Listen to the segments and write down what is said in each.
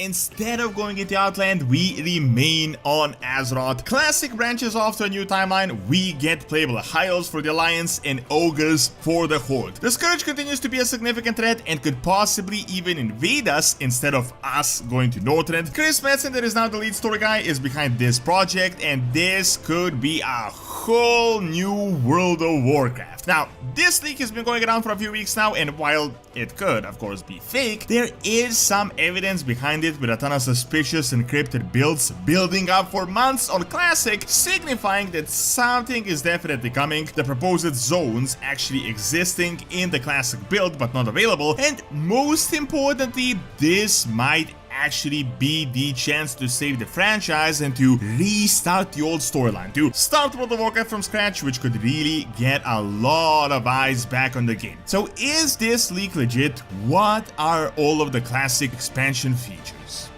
instead of going into Outland, we remain on Azeroth. Classic branches off to a new timeline. We get playable high elves for the Alliance and ogres for the Horde. The scourge continues to be a significant threat and could possibly even invade us instead of us going to Northrend. Metzen, that is now the lead story guy, is behind this project, and this could be a whole new World of Warcraft. Now, this leak has been going around for a few weeks now, and while it could, of course, be fake, there is some evidence behind it with a ton of suspicious encrypted builds building up for months on Classic, signifying that something is definitely coming, the proposed zones actually existing in the Classic build but not available, and most importantly, this might actually be the chance to save the franchise and to restart the old storyline, to start World of Warcraft from scratch, which could really get a lot of eyes back on the game. So is this leak legit? What are all of the Classic expansion features?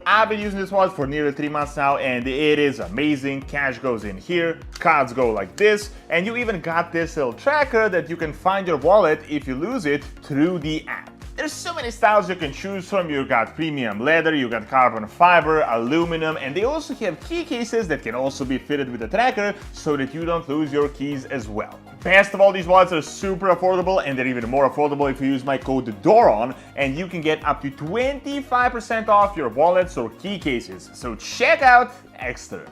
I've been using this wallet for nearly 3 months now, and it is amazing. Cash goes in here, cards go like this, and you even got this little tracker that you can find your wallet if you lose it through the app. There's so many styles you can choose from. You got premium leather, you got carbon fiber, aluminum, and they also have key cases that can also be fitted with the tracker so that you don't lose your keys as well. Best of all, these wallets are super affordable, and they're even more affordable if you use my code DORON, and you can get up to 25% off your wallets or key cases. So check out Extra.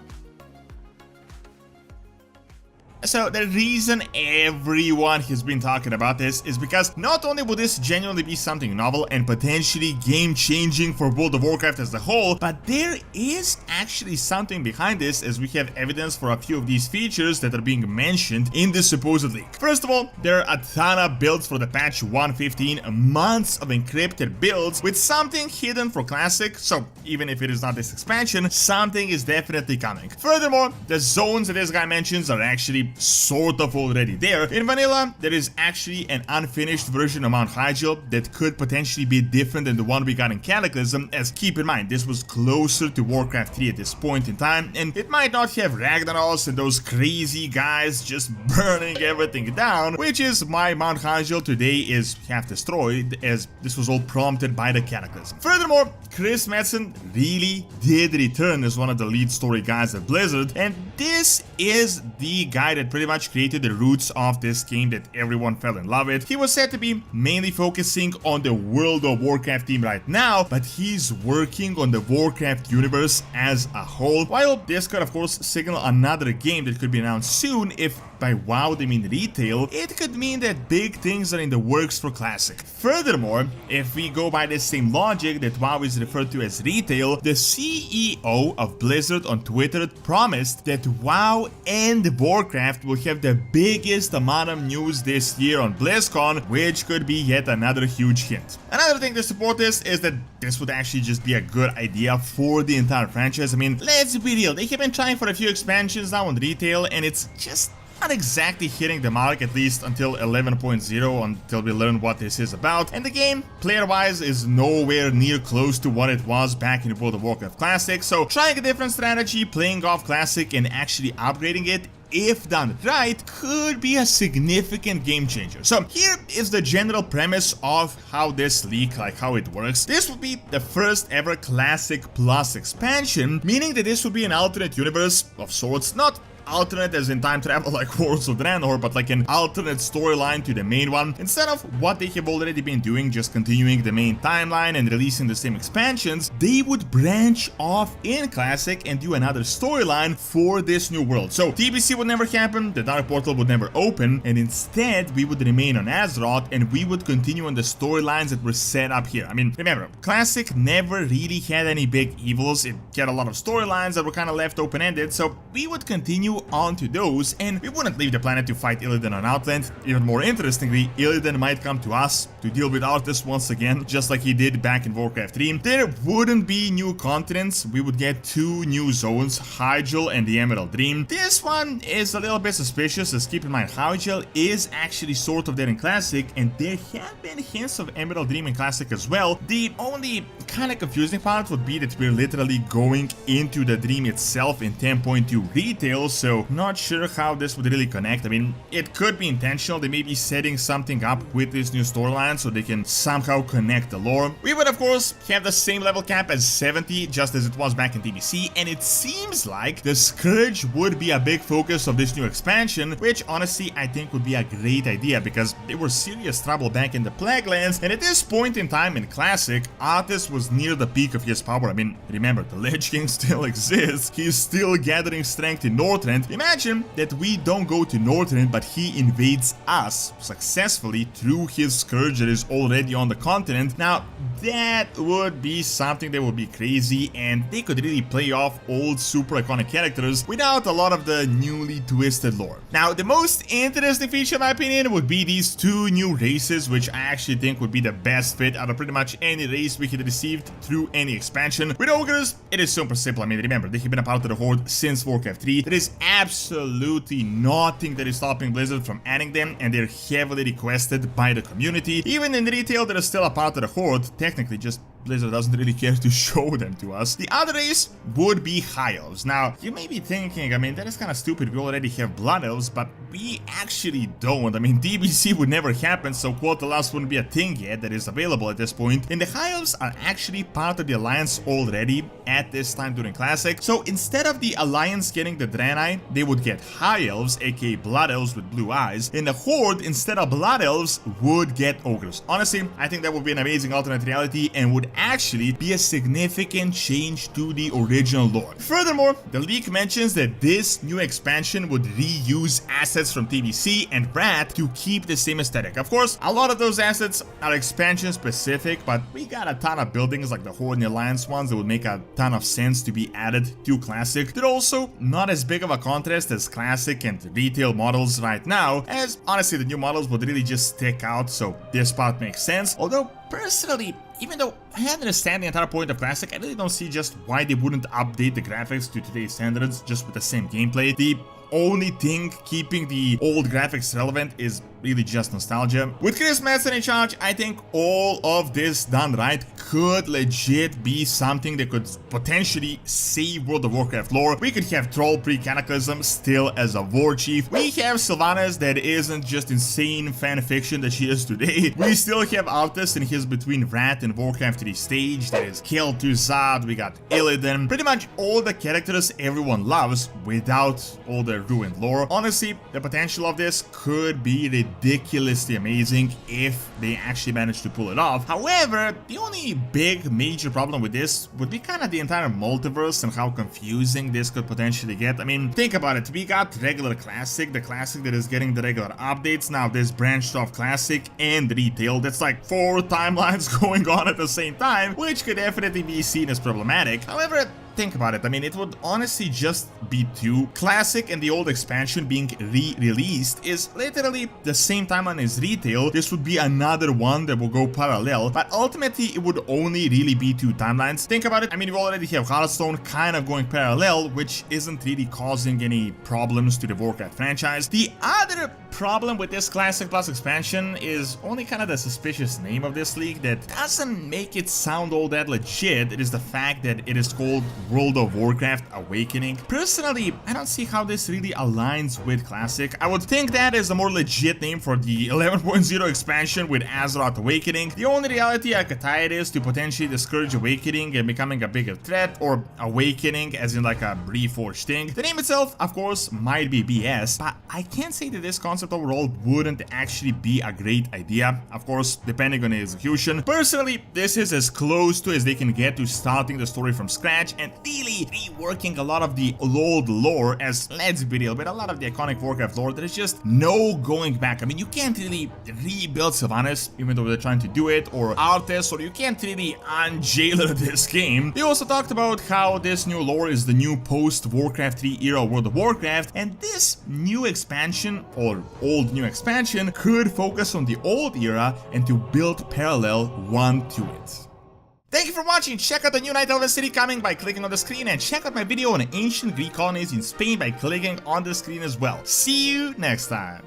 So the reason everyone has been talking about this is because not only will this genuinely be something novel and potentially game-changing for World of Warcraft as a whole, but there is actually something behind this, as we have evidence for a few of these features that are being mentioned in this supposed leak. First of all, there are a ton of builds for the patch 1.15, months of encrypted builds with something hidden for Classic, so even if it is not this expansion, something is definitely coming. Furthermore, the zones that this guy mentions are actually sort of already there. In vanilla, there is actually an unfinished version of Mount Hyjal that could potentially be different than the one we got in Cataclysm, as keep in mind, this was closer to Warcraft 3 at this point in time, and it might not have Ragnaros and those crazy guys just burning everything down, which is why Mount Hyjal today is half destroyed, as this was all prompted by the Cataclysm. Furthermore, Metzen really did return as one of the lead story guys at Blizzard, and this is the guy that pretty much created the roots of this game that everyone fell in love with. He was said to be mainly focusing on the World of Warcraft team right now, but he's working on the Warcraft universe as a whole. While this could of course signal another game that could be announced soon, if by WoW they mean retail, it could mean that big things are in the works for Classic. Furthermore, if we go by the same logic that WoW is referred to as retail, the CEO of Blizzard on Twitter promised that WoW and Warcraft will have the biggest amount of news this year on BlizzCon, which could be yet another huge hint. Another thing to support this is that this would actually just be a good idea for the entire franchise. I mean, let's be real, they have been trying for a few expansions now on retail, and it's just not exactly hitting the mark, at least until 11.0, until we learn what this is about. And the game, player-wise, is nowhere near close to what it was back in World of Warcraft Classic, so trying a different strategy, playing off Classic and actually upgrading it, if done right, could be a significant game changer. So here is the general premise of how this leak, like how it works. This would be the first ever Classic Plus expansion, meaning that this would be an alternate universe of sorts, not alternate as in time travel like Wars of Draenor, but like an alternate storyline to the main one, instead of what they have already been doing, just continuing the main timeline and releasing the same expansions. They would branch off in Classic and do another storyline for this new world. So TBC would never happen, the Dark Portal would never open, and instead we would remain on Azeroth and we would continue on the storylines that were set up here. I mean, remember, Classic never really had any big evils. It had a lot of storylines that were kind of left open-ended, so we would continue onto those, and we wouldn't leave the planet to fight Illidan on Outland. Even more interestingly, Illidan might come to us to deal with Arthas once again, just like he did back in Warcraft 3. There wouldn't be new continents, we would get 2 new zones, Hyjal and the Emerald Dream. This one is a little bit suspicious, as keep in mind, Hyjal is actually sort of there in Classic, and there have been hints of Emerald Dream in Classic as well. The only kind of confusing part would be that we're literally going into the dream itself in 10.2 retail, so not sure how this would really connect. I mean, it could be intentional. They may be setting something up with this new storyline so they can somehow connect the lore. We would, of course, have the same level cap as 70, just as it was back in TBC, and it seems like the scourge would be a big focus of this new expansion, which honestly I think would be a great idea because they were serious trouble back in the Plaguelands, and at this point in time in Classic, Arthas was near the peak of his power. I mean, remember, the Lich King still exists, he's still gathering strength in Northrend. Imagine that we don't go to Northrend, but he invades us successfully through his scourge that is already on the continent. Now, that would be something that would be crazy, and they could really play off old super iconic characters without a lot of the newly twisted lore. Now, the most interesting feature in my opinion would be these two new races, which I actually think would be the best fit out of pretty much any race we could received through any expansion. With ogres, it is super simple. I mean, remember, they have been a part of the Horde since Warcraft 3. There is absolutely nothing that is stopping Blizzard from adding them, and they're heavily requested by the community. Even in retail, they're still a part of the Horde, technically, just Blizzard doesn't really care to show them to us. The other race would be High Elves. Now, you may be thinking, I mean, that is kind of stupid, we already have Blood Elves, but we actually don't. I mean, DBC would never happen, so Quota Loss wouldn't be a thing yet that is available at this point. And the High Elves are actually part of the Alliance already at this time during Classic. So instead of the Alliance getting the Draenei, they would get High Elves, aka Blood Elves with blue eyes, and the Horde, instead of Blood Elves, would get Ogres. Honestly, I think that would be an amazing alternate reality and would actually be a significant change to the original lore. Furthermore, the leak mentions that this new expansion would reuse assets from TBC and Wrath to keep the same aesthetic. Of course, a lot of those assets are expansion specific, but we got a ton of buildings like the Horde and Alliance ones that would make a ton of sense to be added to Classic. They're also not as big of a contrast as Classic and retail models right now, as honestly the new models would really just stick out, so this part makes sense. Although personally, even though I understand the entire point of Classic, I really don't see just why they wouldn't update the graphics to today's standards just with the same gameplay. The only thing keeping the old graphics relevant is really just nostalgia. With Chris Metzen in charge, I think all of this done right could legit be something that could potentially save World of Warcraft lore. We could have Troll pre-Cataclysm still as a war chief. We have Sylvanas that isn't just insane fanfiction that she is today. We still have Arthas in his Between Wrath and Warcraft 3 stage that is killed to Zad. We got Illidan. Pretty much all the characters everyone loves without all the ruined lore. Honestly, the potential of this could be ridiculously amazing if they actually manage to pull it off. However, the only big major problem with this would be kind of the entire multiverse and how confusing this could potentially get. I mean, think about it. We got regular Classic, the Classic that is getting the regular updates. Now there's branched off Classic and retail. That's like 4 timelines going on at the same time, which could definitely be seen as problematic. However, think about it. I mean, it would honestly just be 2. Classic and the old expansion being re-released is literally the same timeline as retail. This would be another one that will go parallel, but ultimately it would only really be 2 timelines. Think about it. I mean, we already have Hearthstone kind of going parallel, which isn't really causing any problems to the Warcraft franchise. The other problem with this Classic Plus expansion is only kind of the suspicious name of this league that doesn't make it sound all that legit. It is the fact that it is called World of Warcraft Awakening. Personally, I don't see how this really aligns with Classic. I would think that is a more legit name for the 11.0 expansion with Azeroth Awakening. The only reality I could tie it is to potentially the Scourge Awakening and becoming a bigger threat, or Awakening as in like a reforged thing. The name itself, of course, might be BS, but I can't say that this concept overall wouldn't actually be a great idea. Of course, depending on the execution. Personally, this is as close to as they can get to starting the story from scratch and really reworking a lot of the old lore, as let's be real, with a lot of the iconic Warcraft lore, there is just no going back. I mean, you can't really rebuild Sylvanas, even though they're trying to do it, or Arthas, or you can't really unjailer this game. They also talked about how this new lore is the new post-Warcraft 3 era World of Warcraft, and this new expansion, or old new expansion, could focus on the old era and to build parallel one to it. Thank you for watching. Check out the new Night Elven city coming by clicking on the screen, and check out my video on ancient Greek colonies in Spain by clicking on the screen as well. See you next time.